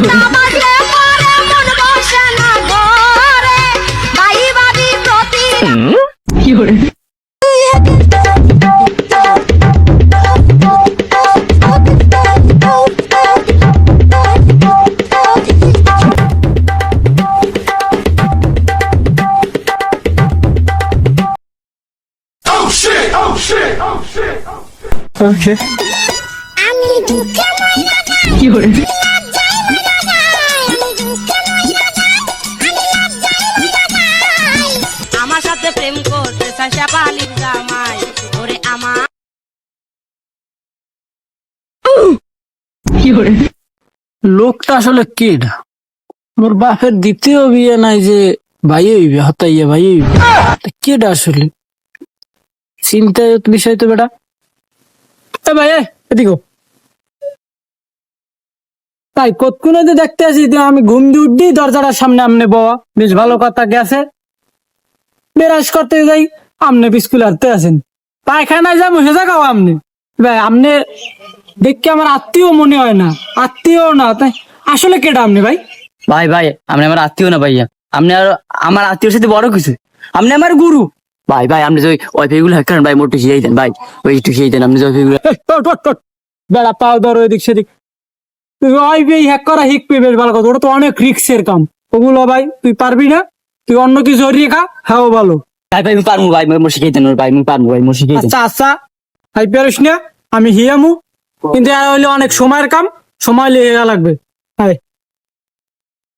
ঘন্টা বাজলে পরে মন বসে না ঘরে, ভাই ভাবি প্রতিদিন। Okay. আমি দুঃখে মইরা যাই, কি করে? লজ্জায় মইরা যাই, আমি দুঃখে মইরা যাই, আমি লজ্জায় মইরা যাই। আমার সাথে প্রেম করতে চাই শেফালির জামাই, ওরে আমার কি করে? লোকটা আসলে কেডা? মোর বাপের দ্বিতীয় বিয়ে নাই যে ভাই হইবে, হতাইয়া ভাই হইবে। কেডা আসলে? চিন্তায় বিষয় তো বেটা। এ ভাই এদিকে তাই কতক্ষণে যে দেখতে আসি যে আমি ঘুম দিয়ে উঠি দরজাটার সামনে আমনে বওয়া, বেশ ভালো কথা গেছে। বেরাস করতে যাই আমনে স্কুল হারতে আছেন, পায়খানায় যাবো সে জায়গাও আমনে। ভাই আমনে দেখকে আমার আত্মীয় মনে হয় না, আত্মীয় না তাই আসলে কেডা আমনে ভাই? ভাই ভাই আপনি আমার আত্মীয় না ভাইয়া, আপনি আর আমার আত্মীয়র সাথে বড় কিছু, আপনি আমার গুরু। ভাই ভাই আপনি যে ওয়াইফাই গুলো হ্যাক করেন ভাই, মোট শিখিয়ে দেন ভাই, ওই একটু শিখিয়ে দেন আপনি যে ওয়াইফাই গুলো। বেড়া পাও ধরো এদিক সেদিক, তুই ওই হ্যাক করা শিখবি বেশ ভালো কথা, ওটা তো অনেক রিক্সের কাম ওগুলো ভাই, তুই পারবি না, তুই অন্য কিছু হরিয়ে খা, হ্যাঁ ভালো। ভাই ভাই আমি পারবো ভাই, মোট শিখিয়ে দেন ভাই, আমি পারবো ভাই, মোট শিখিয়ে দেন। আচ্ছা আচ্ছা ভাই পারিস না, আমি হিয়ামু, কিন্তু আর হইলে অনেক সময়ের কাম, সময় লেগে লাগবে।